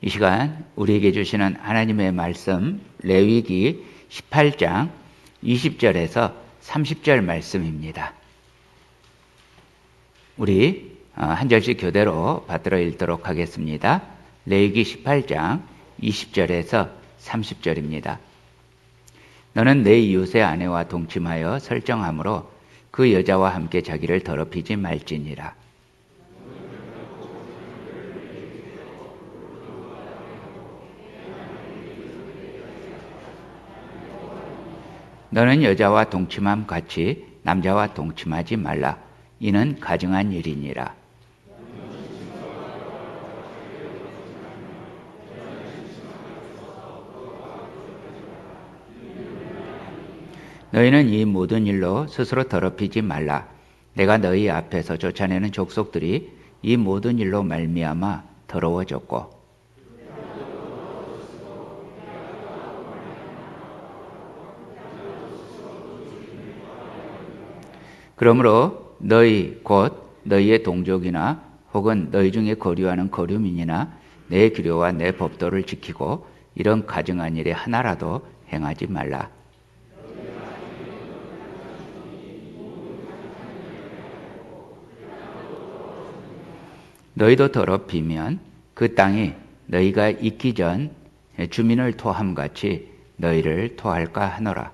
이 시간 우리에게 주시는 하나님의 말씀 레위기 18장 20절에서 30절 말씀입니다. 우리 한 절씩 교대로 받들어 읽도록 하겠습니다. 레위기 18장 20절에서 30절입니다. 너는 내 이웃의 아내와 동침하여 설정함으로 그 여자와 함께 자기를 더럽히지 말지니라. 너는 여자와 동침함 같이 남자와 동침하지 말라. 이는 가증한 일이니라. 너희는 이 모든 일로 스스로 더럽히지 말라. 내가 너희 앞에서 쫓아내는 족속들이 이 모든 일로 말미암아 더러워졌고 그러므로 너희 곧 너희의 동족이나 혹은 너희 중에 거류하는 거류민이나 내 규례와 내 법도를 지키고 이런 가증한 일에 하나라도 행하지 말라. 너희도 더럽히면 그 땅이 너희가 있기 전 주민을 토함같이 너희를 토할까 하노라.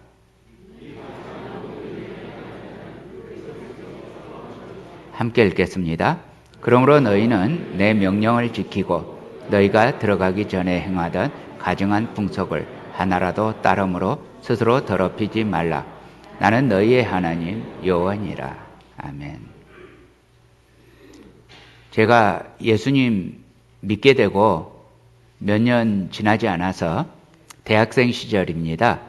함께 읽겠습니다. 그러므로 너희는 내 명령을 지키고 너희가 들어가기 전에 행하던 가증한 풍속을 하나라도 따름으로 스스로 더럽히지 말라. 나는 너희의 하나님 여호와니라. 아멘. 제가 예수님 믿게 되고 몇 년 지나지 않아서 대학생 시절입니다.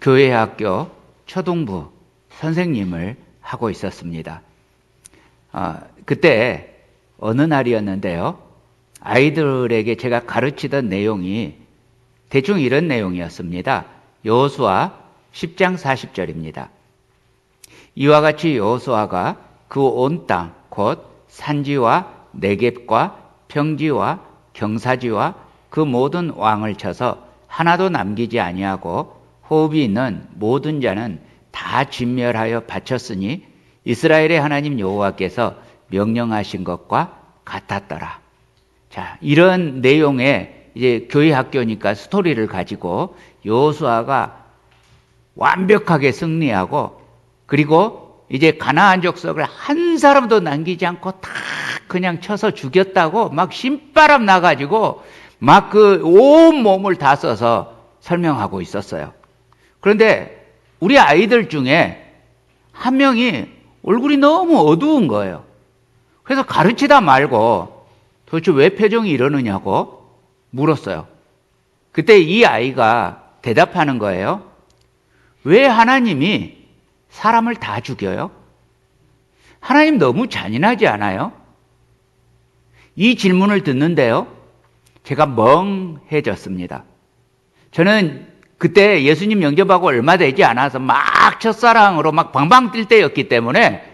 교회 학교 초등부 선생님을 하고 있었습니다. 그때 어느 날이었는데요. 아이들에게 제가 가르치던 내용이 대충 이런 내용이었습니다. 여호수아 10장 40절입니다. 이와 같이 여호수아가 그 온 땅, 곧 산지와 네겝과 평지와 경사지와 그 모든 왕을 쳐서 하나도 남기지 아니하고 호흡이 있는 모든 자는 다 진멸하여 바쳤으니 이스라엘의 하나님 여호와께서 명령하신 것과 같았더라. 자, 이런 내용의 이제 교회 학교니까 스토리를 가지고 여호수아가 완벽하게 승리하고 그리고 이제 가나안 족속을 한 사람도 남기지 않고 다 그냥 쳐서 죽였다고 막 신바람 나가지고 막 그 온 몸을 다 써서 설명하고 있었어요. 그런데 우리 아이들 중에 한 명이 얼굴이 너무 어두운 거예요. 그래서 가르치다 말고 도대체 왜 표정이 이러느냐고 물었어요. 그때 이 아이가 대답하는 거예요. 왜 하나님이 사람을 다 죽여요? 하나님 너무 잔인하지 않아요? 이 질문을 듣는데요. 제가 멍해졌습니다. 저는 그때 예수님 영접하고 얼마 되지 않아서 막 첫사랑으로 막 방방 뛸 때였기 때문에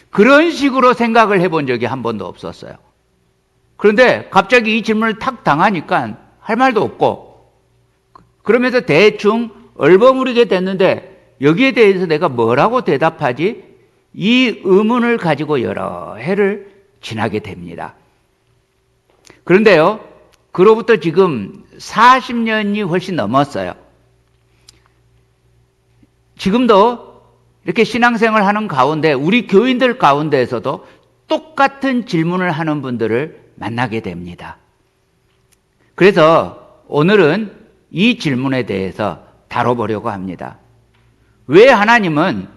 그런 식으로 생각을 해본 적이 한 번도 없었어요. 그런데 갑자기 이 질문을 탁 당하니까 할 말도 없고 그러면서 대충 얼버무리게 됐는데 여기에 대해서 내가 뭐라고 대답하지? 이 의문을 가지고 여러 해를 지나게 됩니다. 그런데요, 그로부터 지금 40년이 훨씬 넘었어요. 지금도 이렇게 신앙생활 하는 가운데 우리 교인들 가운데에서도 똑같은 질문을 하는 분들을 만나게 됩니다. 그래서 오늘은 이 질문에 대해서 다뤄보려고 합니다. 왜 하나님은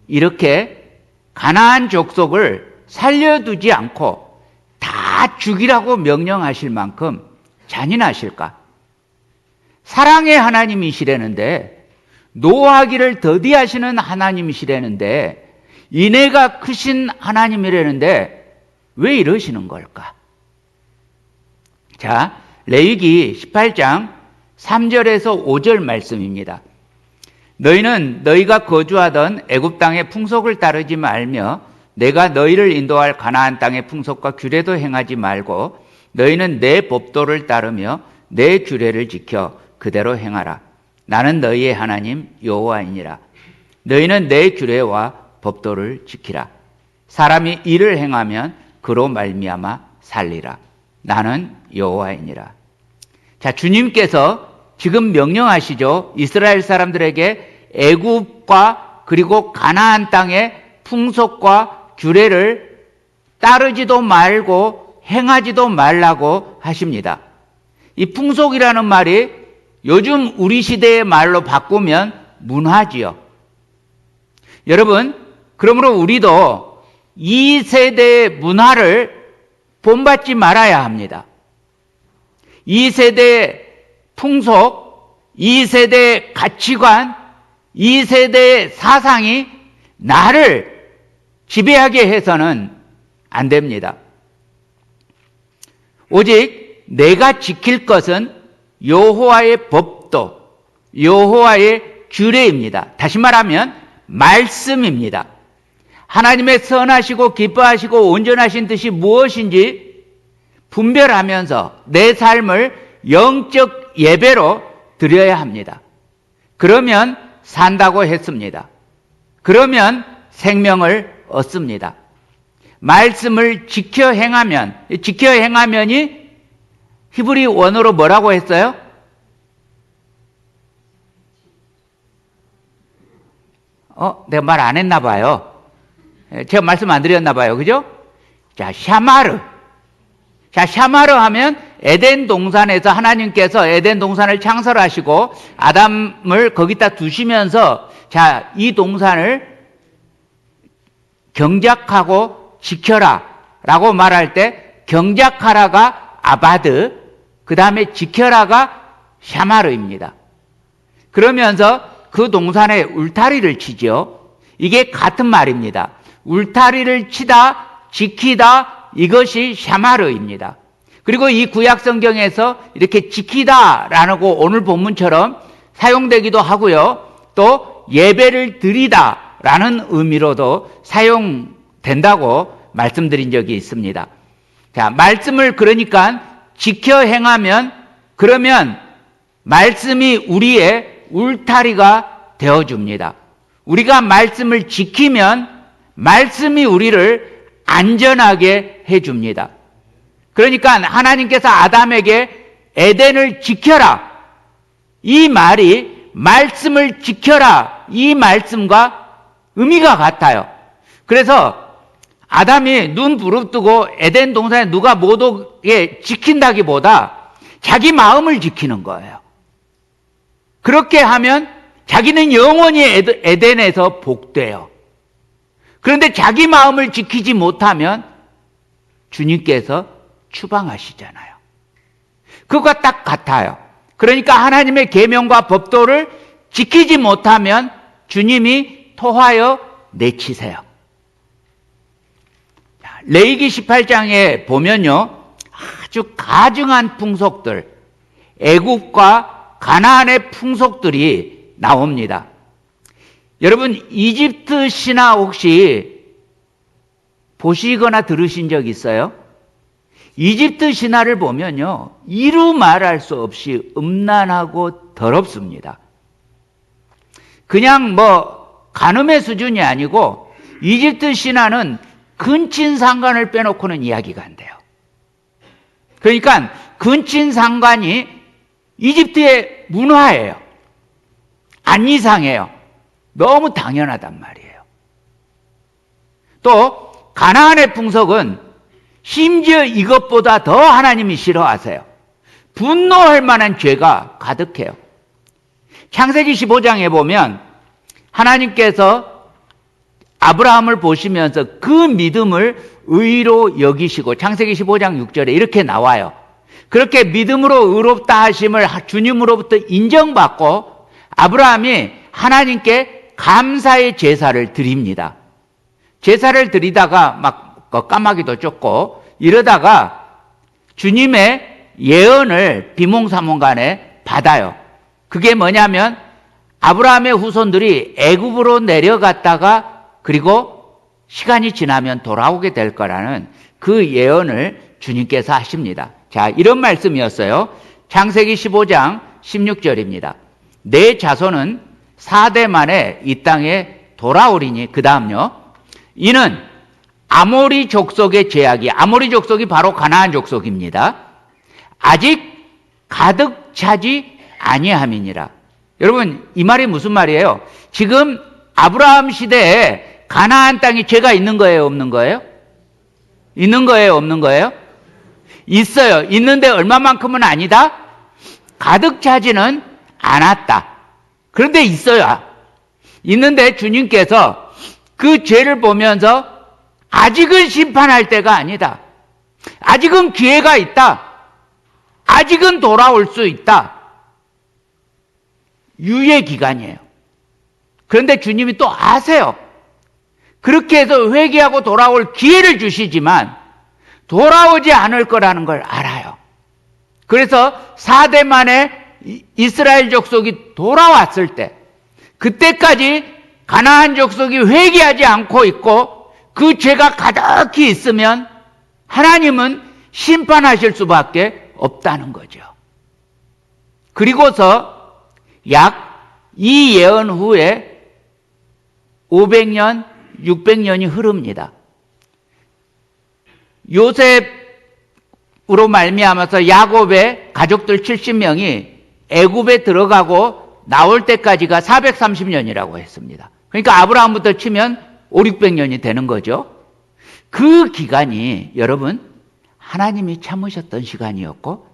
이렇게 가나안 족속을 살려두지 않고 다 죽이라고 명령하실 만큼 잔인하실까? 사랑의 하나님이시라는데 노하기를 더디하시는 하나님이시라는데 인애가 크신 하나님이라는데 왜 이러시는 걸까? 자, 레위기 18장 3절에서 5절 말씀입니다. 너희는 너희가 거주하던 애굽 땅의 풍속을 따르지 말며 내가 너희를 인도할 가나안 땅의 풍속과 규례도 행하지 말고 너희는 내 법도를 따르며 내 규례를 지켜 그대로 행하라. 나는 너희의 하나님 여호와이니라. 너희는 내 규례와 법도를 지키라. 사람이 이를 행하면 그로 말미암아 살리라. 나는 여호와이니라. 자, 주님께서 지금 명령하시죠. 이스라엘 사람들에게 애굽과 그리고 가나안 땅의 풍속과 규례를 따르지도 말고 행하지도 말라고 하십니다. 이 풍속이라는 말이 요즘 우리 시대의 말로 바꾸면 문화지요. 여러분, 그러므로 우리도 이 세대의 문화를 본받지 말아야 합니다. 이 세대의 풍속, 이 세대의 가치관, 이 세대의 사상이 나를 지배하게 해서는 안 됩니다. 오직 내가 지킬 것은 여호와의 법도, 여호와의 규례입니다. 다시 말하면 말씀입니다. 하나님의 선하시고 기뻐하시고 온전하신 뜻이 무엇인지 분별하면서 내 삶을 영적 예배로 드려야 합니다. 그러면 산다고 했습니다. 그러면 생명을 얻습니다. 말씀을 지켜 행하면이 히브리 원어로 뭐라고 했어요? 내가 말 안 했나 봐요. 제가 말씀 안 드렸나 봐요. 그죠? 자, 샤마르. 자, 샤마르 하면 에덴 동산에서 하나님께서 에덴 동산을 창설하시고 아담을 거기다 두시면서 자, 이 동산을 경작하고 지켜라 라고 말할 때 경작하라가 아바드, 그 다음에 지켜라가 샤마르입니다. 그러면서 그 동산에 울타리를 치죠. 이게 같은 말입니다. 울타리를 치다, 지키다, 이것이 샤마르입니다. 그리고 이 구약 성경에서 이렇게 지키다라고 오늘 본문처럼 사용되기도 하고요. 또 예배를 드리다라는 의미로도 사용된다고 말씀드린 적이 있습니다. 자, 말씀을 그러니까 지켜 행하면 그러면 말씀이 우리의 울타리가 되어줍니다. 우리가 말씀을 지키면 말씀이 우리를 안전하게 해줍니다. 그러니까 하나님께서 아담에게 에덴을 지켜라. 이 말이 말씀을 지켜라. 이 말씀과 의미가 같아요. 그래서 아담이 눈 부릅뜨고 에덴 동산에 누가 못 오게 지킨다기보다 자기 마음을 지키는 거예요. 그렇게 하면 자기는 영원히 에덴에서 복돼요. 그런데 자기 마음을 지키지 못하면 주님께서 추방하시잖아요. 그것과 딱 같아요. 그러니까 하나님의 계명과 법도를 지키지 못하면 주님이 토하여 내치세요. 레위기 18장에 보면요, 아주 가증한 풍속들, 애굽과 가나안의 풍속들이 나옵니다. 여러분, 이집트 신화 혹시 보시거나 들으신 적 있어요? 이집트 신화를 보면요, 이루 말할 수 없이 음란하고 더럽습니다. 그냥 간음의 수준이 아니고 이집트 신화는 근친상간을 빼놓고는 이야기가 안 돼요. 그러니까 근친상간이 이집트의 문화예요. 안 이상해요. 너무 당연하단 말이에요. 또 가나안의 풍속은 심지어 이것보다 더 하나님이 싫어하세요. 분노할 만한 죄가 가득해요. 창세기 15장에 보면 하나님께서 아브라함을 보시면서 그 믿음을 의로 여기시고 창세기 15장 6절에 이렇게 나와요. 그렇게 믿음으로 의롭다 하심을 주님으로부터 인정받고 아브라함이 하나님께 감사의 제사를 드립니다. 제사를 드리다가 막 까마귀도 쫓고 이러다가 주님의 예언을 비몽사몽간에 받아요. 그게 뭐냐면 아브라함의 후손들이 애굽으로 내려갔다가 그리고 시간이 지나면 돌아오게 될 거라는 그 예언을 주님께서 하십니다. 자, 이런 말씀이었어요. 창세기 15장 16절입니다. 내 자손은 4대 만에 이 땅에 돌아오리니, 그 다음요, 이는 아모리 족속의 죄악이, 아모리 족속이 바로 가나안 족속입니다. 아직 가득 차지 아니함이니라. 여러분, 이 말이 무슨 말이에요? 지금 아브라함 시대에 가나안 땅에 죄가 있는 거예요, 없는 거예요? 있는 거예요, 없는 거예요? 있어요. 있는데 얼마만큼은 아니다? 가득 차지는 않았다. 그런데 있어요. 있는데 주님께서 그 죄를 보면서 아직은 심판할 때가 아니다. 아직은 기회가 있다. 아직은 돌아올 수 있다. 유예 기간이에요. 그런데 주님이 또 아세요. 그렇게 해서 회개하고 돌아올 기회를 주시지만 돌아오지 않을 거라는 걸 알아요. 그래서 4대 만에 이스라엘 족속이 돌아왔을 때, 그때까지 가나안 족속이 회개하지 않고 있고 그 죄가 가득히 있으면 하나님은 심판하실 수밖에 없다는 거죠. 그리고서 약 이 예언 후에 500년, 600년이 흐릅니다. 요셉으로 말미암아서 야곱의 가족들 70명이 애굽에 들어가고 나올 때까지가 430년이라고 했습니다. 그러니까 아브라함부터 치면 5, 600년이 되는 거죠. 그 기간이 여러분 하나님이 참으셨던 시간이었고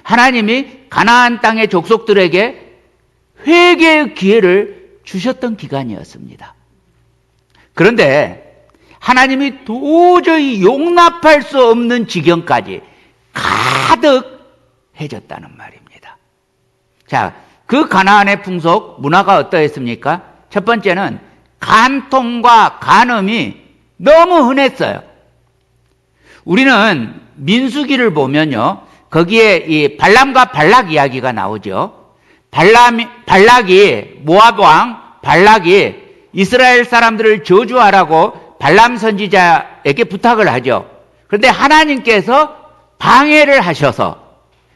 하나님이 가나안 땅의 족속들에게 회개의 기회를 주셨던 기간이었습니다. 그런데 하나님이 도저히 용납할 수 없는 지경까지 가득 해줬다는 말입니다. 자, 그 가나안의 풍속, 문화가 어떠했습니까? 첫 번째는 간통과 간음이 너무 흔했어요. 우리는 민수기를 보면요, 거기에 이 발람과 발락 이야기가 나오죠. 발락이, 모압 왕 발락이 이스라엘 사람들을 저주하라고 발람 선지자에게 부탁을 하죠. 그런데 하나님께서 방해를 하셔서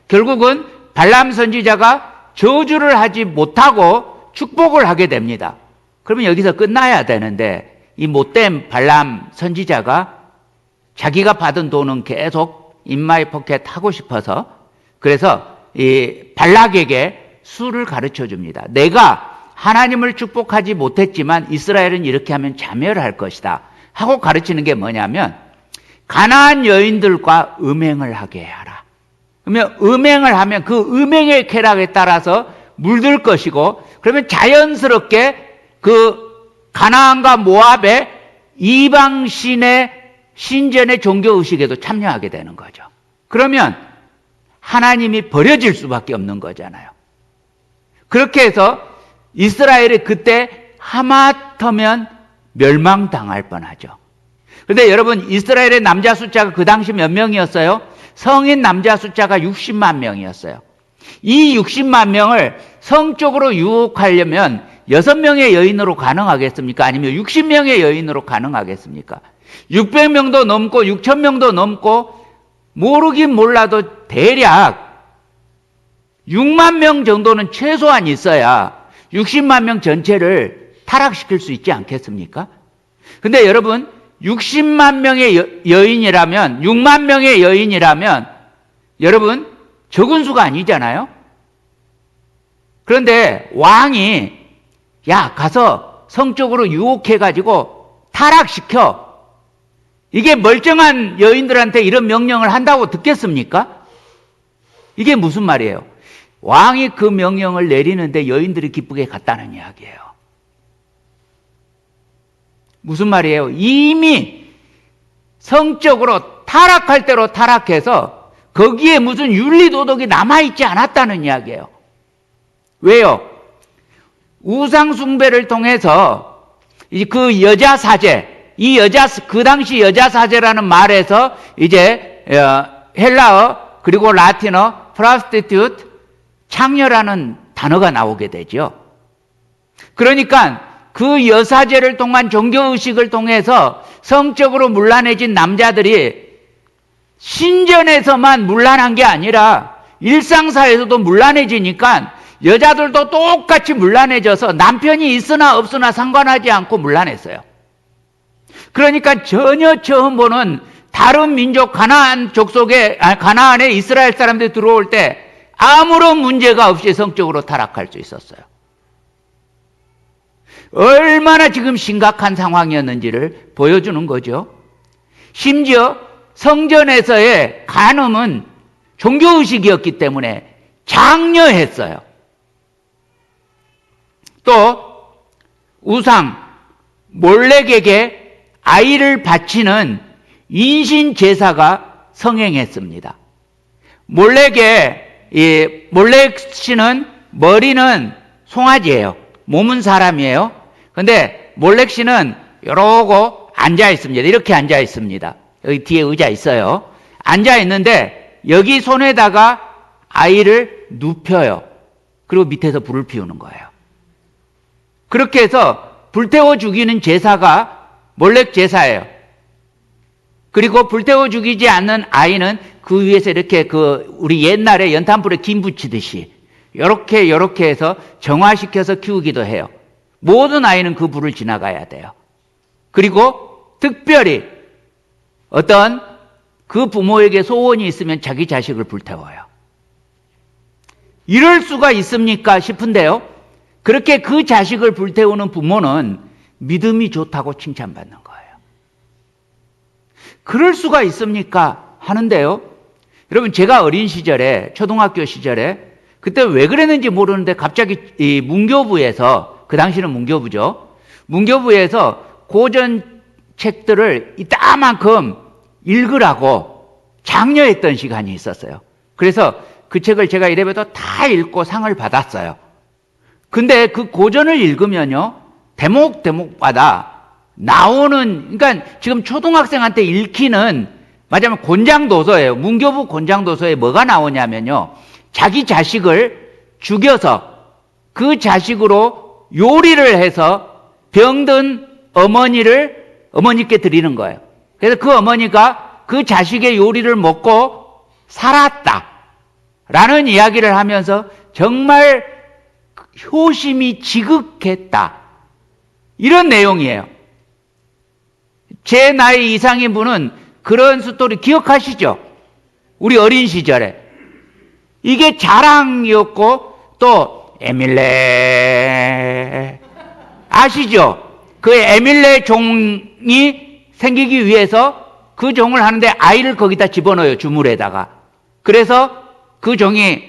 결국은 발람 선지자가 저주를 하지 못하고 축복을 하게 됩니다. 그러면 여기서 끝나야 되는데 이 못된 발람 선지자가 자기가 받은 돈은 계속 인마이 포켓 하고 싶어서 그래서 이 발락에게 수를 가르쳐 줍니다. 내가 하나님을 축복하지 못했지만 이스라엘은 이렇게 하면 자멸할 것이다 하고 가르치는 게 뭐냐면 가나안 여인들과 음행을 하게 하라. 그러면 음행을 하면 그 음행의 쾌락에 따라서 물들 것이고 그러면 자연스럽게 그 가나안과 모압의 이방신의 신전의 종교의식에도 참여하게 되는 거죠. 그러면 하나님이 버려질 수밖에 없는 거잖아요. 그렇게 해서 이스라엘이 그때 하마터면 멸망당할 뻔하죠. 그런데 여러분 이스라엘의 남자 숫자가 그 당시 몇 명이었어요? 성인 남자 숫자가 60만 명이었어요. 이 60만 명을 성적으로 유혹하려면 6명의 여인으로 가능하겠습니까? 아니면 60명의 여인으로 가능하겠습니까? 600명도 넘고 6,000명도 넘고 모르긴 몰라도 대략 6만 명 정도는 최소한 있어야 60만 명 전체를 타락시킬 수 있지 않겠습니까? 근데 여러분 60만 명의 여인이라면 6만 명의 여인이라면 여러분 적은 수가 아니잖아요. 그런데 왕이 야 가서 성적으로 유혹해가지고 타락시켜 이게 멀쩡한 여인들한테 이런 명령을 한다고 듣겠습니까? 이게 무슨 말이에요? 왕이 그 명령을 내리는데 여인들이 기쁘게 갔다는 이야기예요. 무슨 말이에요? 이미 성적으로 타락할 대로 타락해서 거기에 무슨 윤리도덕이 남아있지 않았다는 이야기예요. 왜요? 우상숭배를 통해서 그 여자 사제, 그 당시 여자 사제라는 말에서 이제 헬라어 그리고 라틴어 prostitute 창녀라는 단어가 나오게 되죠. 그러니까 그 여사제를 통한 종교의식을 통해서 성적으로 문란해진 남자들이 신전에서만 문란한 게 아니라 일상사에서도 문란해지니까 여자들도 똑같이 문란해져서 남편이 있으나 없으나 상관하지 않고 문란했어요. 그러니까 전혀 처음 보는 다른 민족 가나안에 이스라엘 사람들이 들어올 때 아무런 문제가 없이 성적으로 타락할 수 있었어요. 얼마나 지금 심각한 상황이었는지를 보여주는 거죠. 심지어 성전에서의 간음은 종교의식이었기 때문에 장려했어요. 또 우상 몰렉에게 아이를 바치는 인신 제사가 성행했습니다. 몰렉 씨는 머리는 송아지예요. 몸은 사람이에요. 근데 몰렉 씨는 이러고 앉아 있습니다. 이렇게 앉아 있습니다. 여기 뒤에 의자 있어요. 앉아 있는데 여기 손에다가 아이를 눕혀요. 그리고 밑에서 불을 피우는 거예요. 그렇게 해서 불태워 죽이는 제사가 몰렉 제사예요. 그리고 불태워 죽이지 않는 아이는 그 위에서 이렇게 우리 옛날에 연탄불에 김 붙이듯이 요렇게 해서 정화시켜서 키우기도 해요. 모든 아이는 그 불을 지나가야 돼요. 그리고 특별히 어떤 그 부모에게 소원이 있으면 자기 자식을 불태워요. 이럴 수가 있습니까 싶은데요. 그렇게 그 자식을 불태우는 부모는 믿음이 좋다고 칭찬받는 거예요. 그럴 수가 있습니까 하는데요. 여러분, 제가 어린 시절에, 초등학교 시절에 그때 왜 그랬는지 모르는데 갑자기 이 문교부에서, 그 당시는 문교부죠, 문교부에서 고전 책들을 이따만큼 읽으라고 장려했던 시간이 있었어요. 그래서 그 책을 제가 이래봬도 다 읽고 상을 받았어요. 근데 그 고전을 읽으면요, 대목마다 나오는, 그러니까 지금 초등학생한테 읽히는, 말하자면 곤장도서예요. 문교부 곤장도서에 뭐가 나오냐면요, 자기 자식을 죽여서 그 자식으로 요리를 해서 병든 어머니께 드리는 거예요. 그래서 그 어머니가 그 자식의 요리를 먹고 살았다 라는 이야기를 하면서 정말 효심이 지극했다, 이런 내용이에요. 제 나이 이상인 분은 그런 스토리 기억하시죠? 우리 어린 시절에 이게 자랑이었고, 또 에밀레 아시죠? 그 에밀레 종이 생기기 위해서 그 종을 하는데 아이를 거기다 집어넣어요, 주물에다가. 그래서 그 종이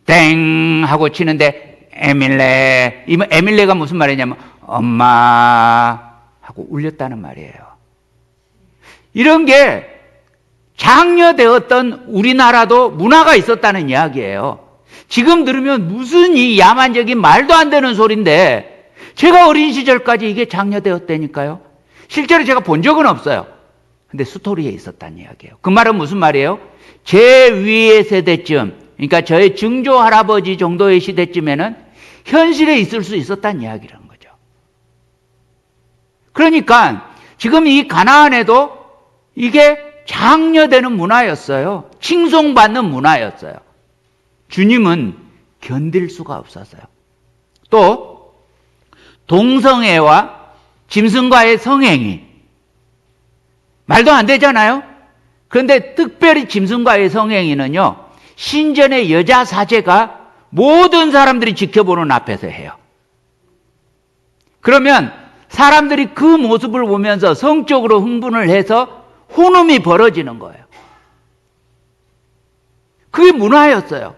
땡 하고 치는데 에밀레가 무슨 말이냐면 엄마 하고 울렸다는 말이에요. 이런 게 장려되었던 우리나라도 문화가 있었다는 이야기예요. 지금 들으면 무슨 이 야만적인 말도 안 되는 소리인데, 제가 어린 시절까지 이게 장려되었다니까요. 실제로 제가 본 적은 없어요. 근데 스토리에 있었다는 이야기예요. 그 말은 무슨 말이에요? 제 위의 세대쯤, 그러니까 저의 증조 할아버지 정도의 시대쯤에는 현실에 있을 수 있었다는 이야기라는 거죠. 그러니까 지금 이 가나안에도 이게 장려되는 문화였어요. 칭송받는 문화였어요. 주님은 견딜 수가 없었어요. 또 동성애와 짐승과의 성행위, 말도 안 되잖아요. 그런데 특별히 짐승과의 성행위는요, 신전의 여자 사제가 모든 사람들이 지켜보는 앞에서 해요. 그러면 사람들이 그 모습을 보면서 성적으로 흥분을 해서 혼음이 벌어지는 거예요. 그게 문화였어요.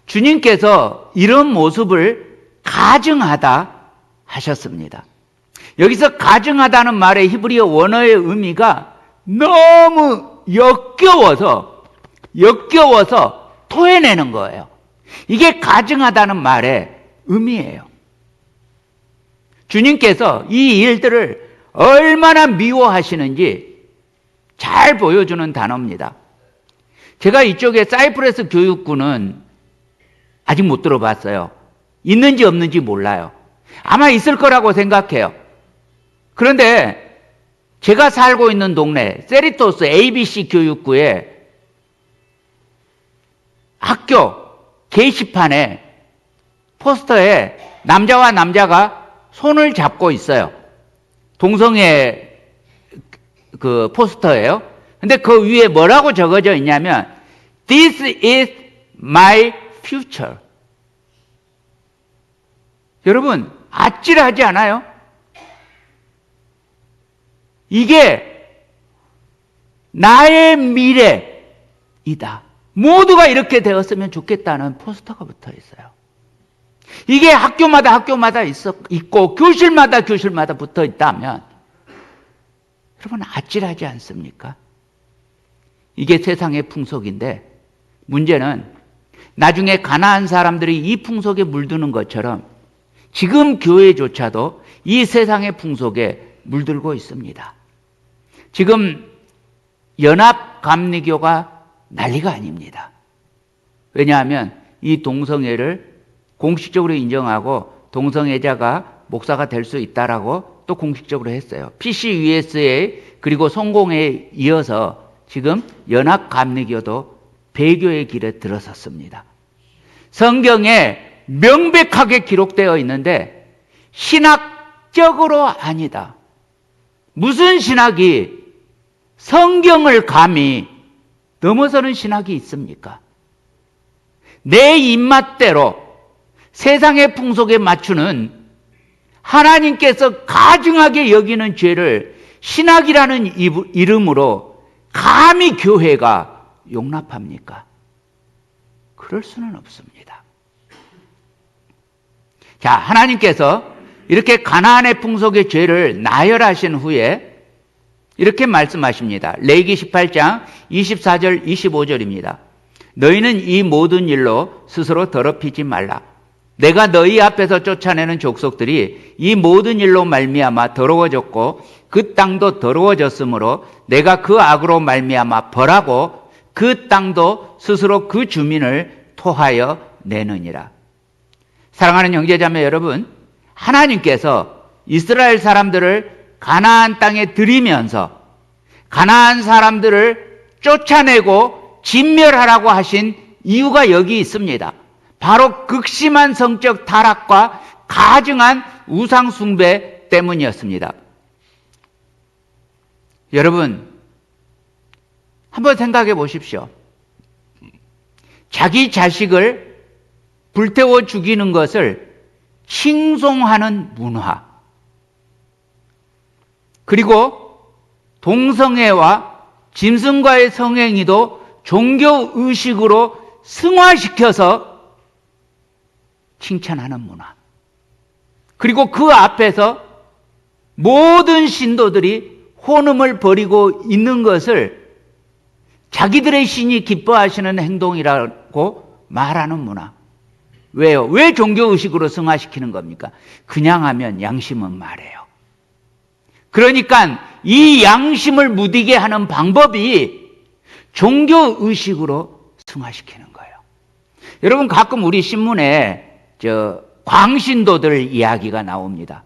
주님께서 이런 모습을 가증하다 하셨습니다. 여기서 가증하다는 말의 히브리어 원어의 의미가 너무 역겨워서 토해내는 거예요. 이게 가증하다는 말의 의미예요. 주님께서 이 일들을 얼마나 미워하시는지 잘 보여주는 단어입니다. 제가 이쪽에 사이프러스 교육군은 아직 못 들어봤어요. 있는지 없는지 몰라요. 아마 있을 거라고 생각해요. 그런데 제가 살고 있는 동네 세리토스 ABC 교육구에 학교 게시판에 포스터에 남자와 남자가 손을 잡고 있어요. 동성애 그 포스터예요. 근데 그 위에 뭐라고 적어져 있냐면 This is my future. 여러분, 아찔하지 않아요? 이게 나의 미래이다. 모두가 이렇게 되었으면 좋겠다는 포스터가 붙어 있어요. 이게 학교마다 있고 교실마다 붙어 있다면 여러분 아찔하지 않습니까? 이게 세상의 풍속인데 문제는 나중에 가난한 사람들이 이 풍속에 물드는 것처럼 지금 교회조차도 이 세상의 풍속에 물들고 있습니다. 지금 연합감리교가 난리가 아닙니다. 왜냐하면 이 동성애를 공식적으로 인정하고 동성애자가 목사가 될 수 있다라고 또 공식적으로 했어요. PCUSA 그리고 성공에 이어서 지금 연합감리교도 배교의 길에 들어섰습니다. 성경에 명백하게 기록되어 있는데 신학적으로 아니다. 무슨 신학이 성경을 감히 넘어서는 신학이 있습니까? 내 입맛대로 세상의 풍속에 맞추는 하나님께서 가증하게 여기는 죄를 신학이라는 이름으로 감히 교회가 용납합니까? 그럴 수는 없습니다. 자, 하나님께서 이렇게 가나안의 풍속의 죄를 나열하신 후에 이렇게 말씀하십니다. 레위기 18장 24절 25절입니다. 너희는 이 모든 일로 스스로 더럽히지 말라. 내가 너희 앞에서 쫓아내는 족속들이 이 모든 일로 말미암아 더러워졌고 그 땅도 더러워졌으므로 내가 그 악으로 말미암아 벌하고 그 땅도 스스로 그 주민을 토하여 내느니라. 사랑하는 형제자매 여러분, 하나님께서 이스라엘 사람들을 가나안 땅에 들이면서 가나안 사람들을 쫓아내고 진멸하라고 하신 이유가 여기 있습니다. 바로 극심한 성적 타락과 가증한 우상 숭배 때문이었습니다. 여러분, 한번 생각해 보십시오. 자기 자식을 불태워 죽이는 것을 칭송하는 문화, 그리고 동성애와 짐승과의 성행위도 종교의식으로 승화시켜서 칭찬하는 문화, 그리고 그 앞에서 모든 신도들이 혼음을 벌이고 있는 것을 자기들의 신이 기뻐하시는 행동이라고 말하는 문화. 왜요? 왜 종교의식으로 승화시키는 겁니까? 그냥 하면 양심은 말해요. 그러니까 이 양심을 무디게 하는 방법이 종교의식으로 승화시키는 거예요. 여러분, 가끔 우리 신문에 광신도들 이야기가 나옵니다.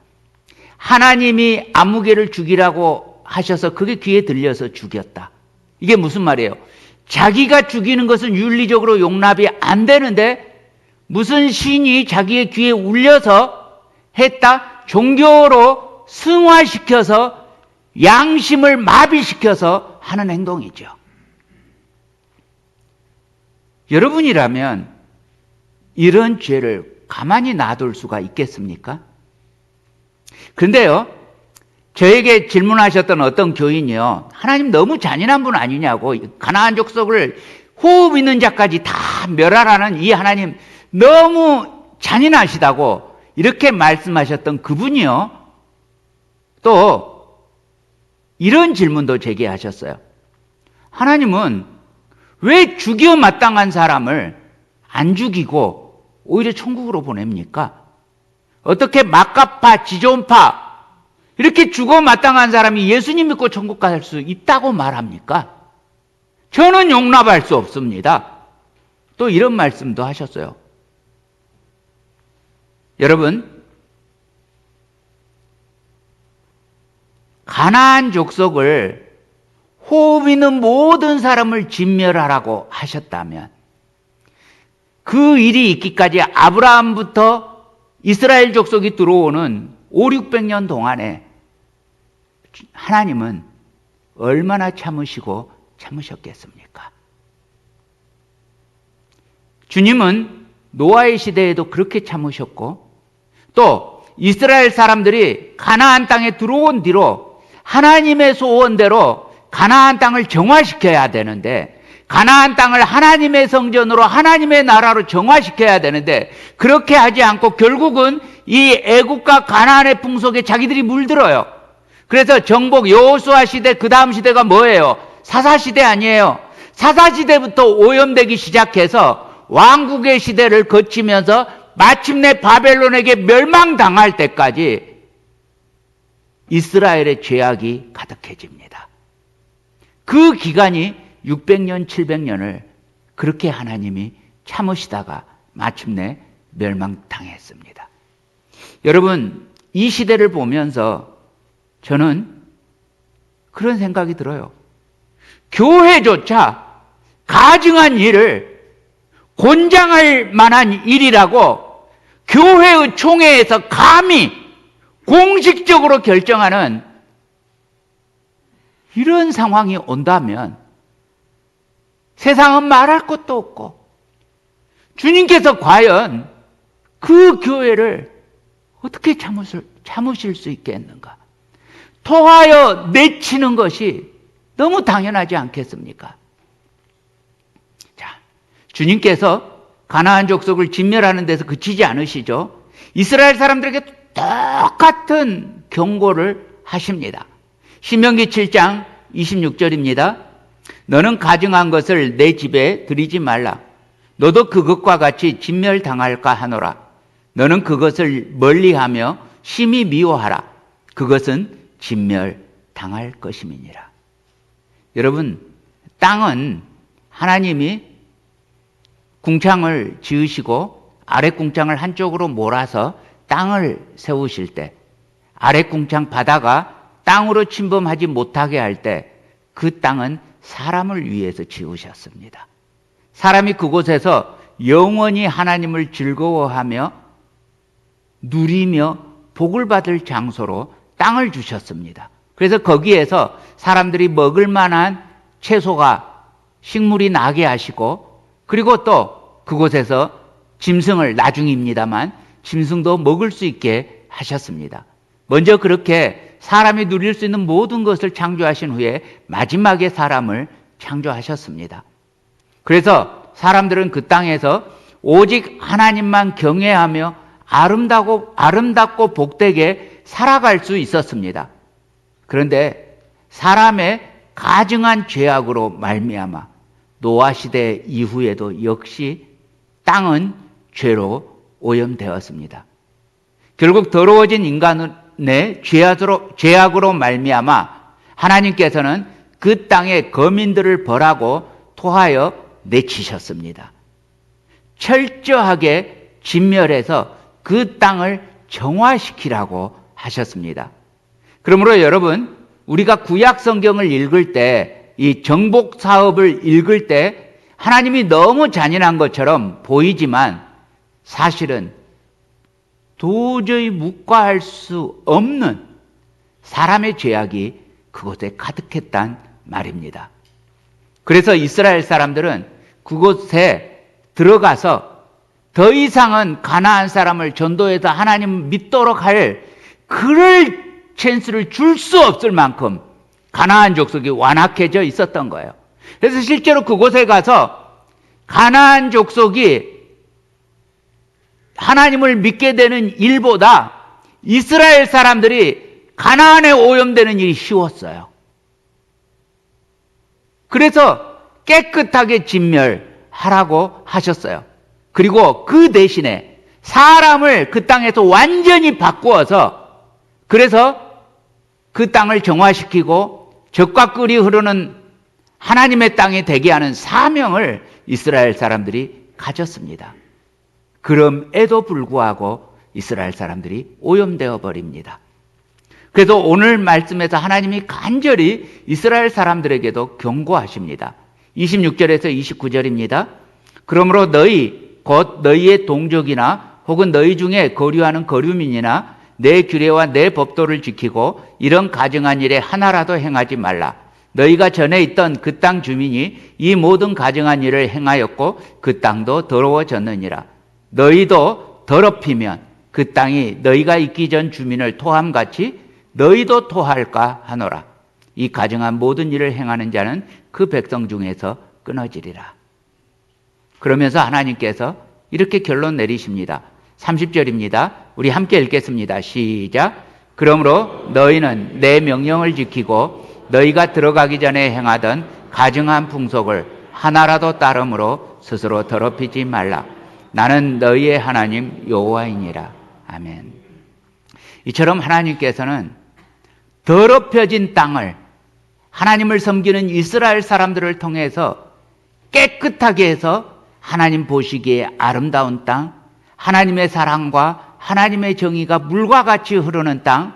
하나님이 아무개를 죽이라고 하셔서 그게 귀에 들려서 죽였다. 이게 무슨 말이에요? 자기가 죽이는 것은 윤리적으로 용납이 안 되는데 무슨 신이 자기의 귀에 울려서 했다? 종교로 승화시켜서 양심을 마비시켜서 하는 행동이죠. 여러분이라면 이런 죄를 가만히 놔둘 수가 있겠습니까? 그런데요, 저에게 질문하셨던 어떤 교인이요, 하나님 너무 잔인한 분 아니냐고, 가나안 족속을 호흡 있는 자까지 다 멸하라는 이 하나님 너무 잔인하시다고 이렇게 말씀하셨던 그분이요, 또 이런 질문도 제기하셨어요. 하나님은 왜 죽여 마땅한 사람을 안 죽이고 오히려 천국으로 보냅니까? 어떻게 막가파, 지존파 이렇게 죽어 마땅한 사람이 예수님 믿고 천국 갈 수 있다고 말합니까? 저는 용납할 수 없습니다. 또 이런 말씀도 하셨어요. 여러분, 가나안 족속을 호흡 있는 모든 사람을 진멸하라고 하셨다면 그 일이 있기까지 아브라함부터 이스라엘 족속이 들어오는 500~600년 동안에 하나님은 얼마나 참으셨겠습니까? 주님은 노아의 시대에도 그렇게 참으셨고 또 이스라엘 사람들이 가나안 땅에 들어온 뒤로 하나님의 소원대로 가나안 땅을 정화시켜야 되는데 가나안 땅을 하나님의 성전으로 하나님의 나라로 정화시켜야 되는데 그렇게 하지 않고 결국은 이 애국과 가나안의 풍속에 자기들이 물들어요. 그래서 정복 여호수아 시대 그 다음 시대가 뭐예요? 사사시대 아니에요. 사사시대부터 오염되기 시작해서 왕국의 시대를 거치면서 마침내 바벨론에게 멸망당할 때까지 이스라엘의 죄악이 가득해집니다. 그 기간이 600년, 700년을 그렇게 하나님이 참으시다가 마침내 멸망당했습니다. 여러분, 이 시대를 보면서 저는 그런 생각이 들어요. 교회조차 가증한 일을 권장할 만한 일이라고 교회의 총회에서 감히 공식적으로 결정하는 이런 상황이 온다면 세상은 말할 것도 없고 주님께서 과연 그 교회를 어떻게 참으실 수 있겠는가? 토하여 내치는 것이 너무 당연하지 않겠습니까? 자, 주님께서 가나안 족속을 진멸하는 데서 그치지 않으시죠? 이스라엘 사람들에게 똑같은 경고를 하십니다. 신명기 7장 26절입니다. 너는 가증한 것을 내 집에 들이지 말라. 너도 그것과 같이 진멸당할까 하노라. 너는 그것을 멀리하며 심히 미워하라. 그것은 진멸당할 것임이니라. 여러분, 땅은 하나님이 궁창을 지으시고 아래 궁창을 한쪽으로 몰아서 땅을 세우실 때 아래 궁창 바다가 땅으로 침범하지 못하게 할 때 그 땅은 사람을 위해서 지으셨습니다. 사람이 그곳에서 영원히 하나님을 즐거워하며 누리며 복을 받을 장소로 땅을 주셨습니다. 그래서 거기에서 사람들이 먹을 만한 채소가 식물이 나게 하시고 그리고 또 그곳에서 짐승을 나중입니다만 짐승도 먹을 수 있게 하셨습니다. 먼저 그렇게 사람이 누릴 수 있는 모든 것을 창조하신 후에 마지막에 사람을 창조하셨습니다. 그래서 사람들은 그 땅에서 오직 하나님만 경외하며 아름답고 복되게 살아갈 수 있었습니다. 그런데 사람의 가증한 죄악으로 말미암아 노아 시대 이후에도 역시 땅은 죄로 오염되었습니다. 결국 더러워진 인간의 죄악으로 말미암아 하나님께서는 그 땅의 거민들을 벌하고 토하여 내치셨습니다. 철저하게 진멸해서 그 땅을 정화시키라고 하셨습니다. 그러므로 여러분, 우리가 구약 성경을 읽을 때, 이 정복 사업을 읽을 때 하나님이 너무 잔인한 것처럼 보이지만 사실은 도저히 묵과할 수 없는 사람의 죄악이 그곳에 가득했단 말입니다. 그래서 이스라엘 사람들은 그곳에 들어가서 더 이상은 가나안 사람을 전도해서 하나님 믿도록 할 그럴 찬스를 줄 수 없을 만큼 가나안 족속이 완악해져 있었던 거예요. 그래서 실제로 그곳에 가서 가나안 족속이 하나님을 믿게 되는 일보다 이스라엘 사람들이 가나안에 오염되는 일이 쉬웠어요. 그래서 깨끗하게 진멸하라고 하셨어요. 그리고 그 대신에 사람을 그 땅에서 완전히 바꾸어서 그래서 그 땅을 정화시키고 적과 꿀이 흐르는 하나님의 땅이 되게 하는 사명을 이스라엘 사람들이 가졌습니다. 그럼에도 불구하고 이스라엘 사람들이 오염되어 버립니다. 그래서 오늘 말씀에서 하나님이 간절히 이스라엘 사람들에게도 경고하십니다. 26절에서 29절입니다. 그러므로 너희 곧 너희의 동족이나 혹은 너희 중에 거류하는 거류민이나 내 규례와 내 법도를 지키고 이런 가증한 일에 하나라도 행하지 말라. 너희가 전에 있던 그 땅 주민이 이 모든 가증한 일을 행하였고 그 땅도 더러워졌느니라. 너희도 더럽히면 그 땅이 너희가 있기 전 주민을 토함같이 너희도 토할까 하노라. 이 가증한 모든 일을 행하는 자는 그 백성 중에서 끊어지리라. 그러면서 하나님께서 이렇게 결론 내리십니다. 30절입니다. 우리 함께 읽겠습니다. 시작. 그러므로 너희는 내 명령을 지키고 너희가 들어가기 전에 행하던 가증한 풍속을 하나라도 따름으로 스스로 더럽히지 말라. 나는 너희의 하나님 여호와이니라. 아멘. 이처럼 하나님께서는 더럽혀진 땅을 하나님을 섬기는 이스라엘 사람들을 통해서 깨끗하게 해서 하나님 보시기에 아름다운 땅, 하나님의 사랑과 하나님의 정의가 물과 같이 흐르는 땅,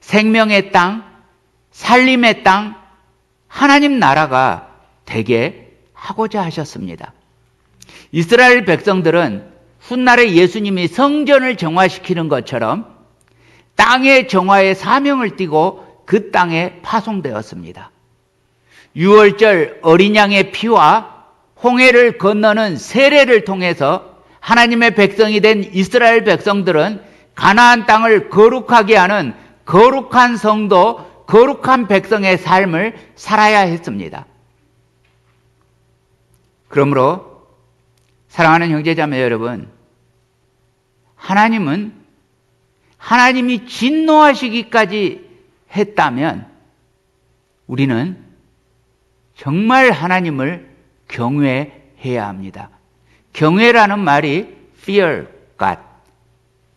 생명의 땅, 살림의 땅, 하나님 나라가 되게 하고자 하셨습니다. 이스라엘 백성들은 훗날에 예수님이 성전을 정화시키는 것처럼 땅의 정화의 사명을 띠고 그 땅에 파송되었습니다. 유월절 어린 양의 피와 홍해를 건너는 세례를 통해서 하나님의 백성이 된 이스라엘 백성들은 가나안 땅을 거룩하게 하는 거룩한 성도, 거룩한 백성의 삶을 살아야 했습니다. 그러므로 사랑하는 형제자매 여러분, 하나님은 하나님이 진노하시기까지 했다면 우리는 정말 하나님을 경외해야 합니다. 경외라는 말이 fear God,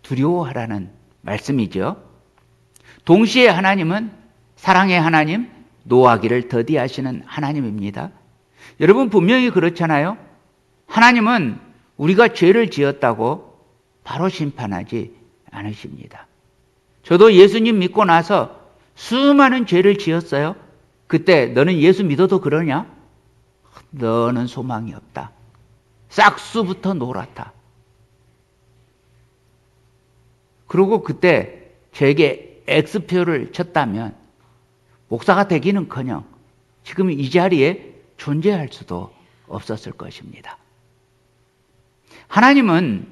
두려워하라는 말씀이죠. 동시에 하나님은 사랑의 하나님, 노하기를 더디하시는 하나님입니다. 여러분 분명히 그렇잖아요. 하나님은 우리가 죄를 지었다고 바로 심판하지 않으십니다. 저도 예수님 믿고 나서 수많은 죄를 지었어요. 그때 너는 예수 믿어도 그러냐? 너는 소망이 없다. 싹수부터 놀았다. 그리고 그때 저에게 X표를 쳤다면 목사가 되기는커녕 지금 이 자리에 존재할 수도 없었을 것입니다. 하나님은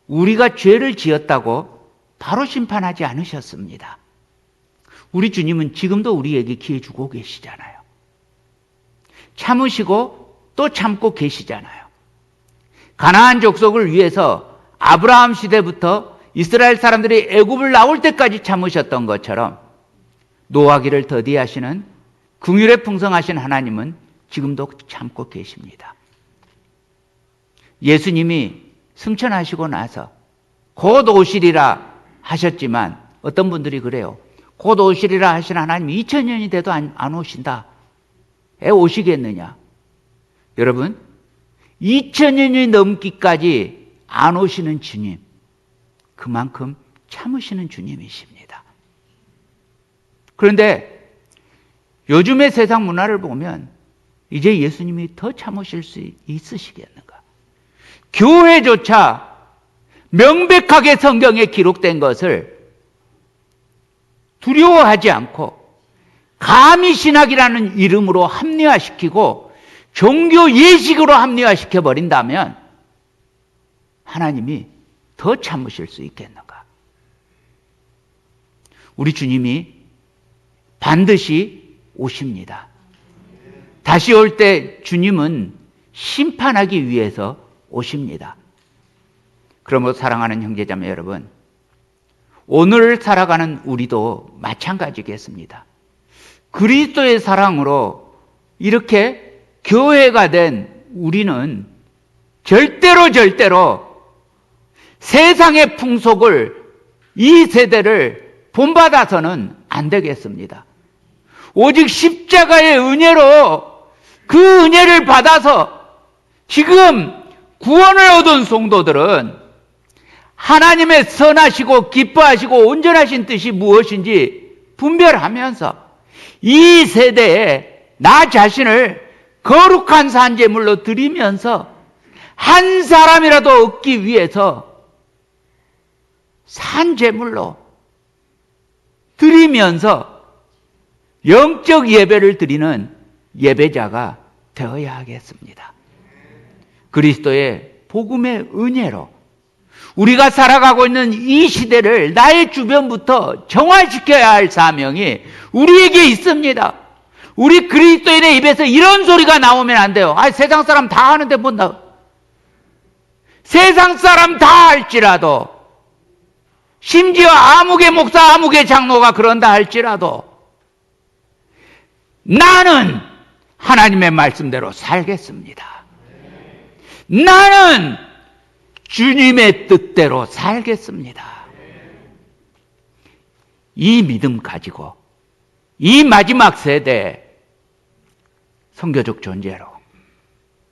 우리가 죄를 지었다고 바로 심판하지 않으셨습니다. 우리 주님은 지금도 우리에게 기회 주고 계시잖아요. 참으시고 또 참고 계시잖아요. 가나안 족속을 위해서 아브라함 시대부터 이스라엘 사람들이 애굽을 나올 때까지 참으셨던 것처럼 노하기를 더디하시는 긍휼에 풍성하신 하나님은 지금도 참고 계십니다. 예수님이 승천하시고 나서 곧 오시리라 하셨지만 어떤 분들이 그래요. 곧 오시리라 하신 하나님이 2000년이 돼도 안 오신다. 왜 오시겠느냐? 여러분, 2000년이 넘기까지 안 오시는 주님, 그만큼 참으시는 주님이십니다. 그런데 요즘의 세상 문화를 보면 이제 예수님이 더 참으실 수 있으시겠는가? 교회조차 명백하게 성경에 기록된 것을 두려워하지 않고 감히 신학이라는 이름으로 합리화시키고 종교 예식으로 합리화시켜 버린다면 하나님이 더 참으실 수 있겠는가? 우리 주님이 반드시 오십니다. 다시 올 때 주님은 심판하기 위해서 오십니다. 그러므로 사랑하는 형제자매 여러분, 오늘 살아가는 우리도 마찬가지겠습니다. 그리스도의 사랑으로 이렇게 교회가 된 우리는 절대로 세상의 풍속을, 이 세대를 본받아서는 안 되겠습니다. 오직 십자가의 은혜로 그 은혜를 받아서 지금 구원을 얻은 성도들은 하나님의 선하시고 기뻐하시고 온전하신 뜻이 무엇인지 분별하면서 이 세대에 나 자신을 거룩한 산제물로 드리면서 한 사람이라도 얻기 위해서 산제물로 드리면서 영적 예배를 드리는 예배자가 되어야 하겠습니다. 그리스도의 복음의 은혜로 우리가 살아가고 있는 이 시대를 나의 주변부터 정화시켜야 할 사명이 우리에게 있습니다. 우리 그리스도인의 입에서 이런 소리가 나오면 안 돼요. 세상 사람 다 하는데 뭔다. 세상 사람 다 할지라도, 심지어 아무개 목사, 아무개 장로가 그런다 할지라도 나는 하나님의 말씀대로 살겠습니다. 나는 주님의 뜻대로 살겠습니다. 이 믿음 가지고 이 마지막 세대에 선교적 존재로,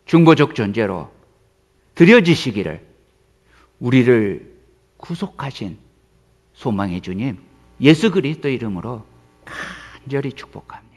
중보적 존재로 드려지시기를 우리를 구속하신 소망의 주님 예수 그리스도 이름으로 간절히 축복합니다.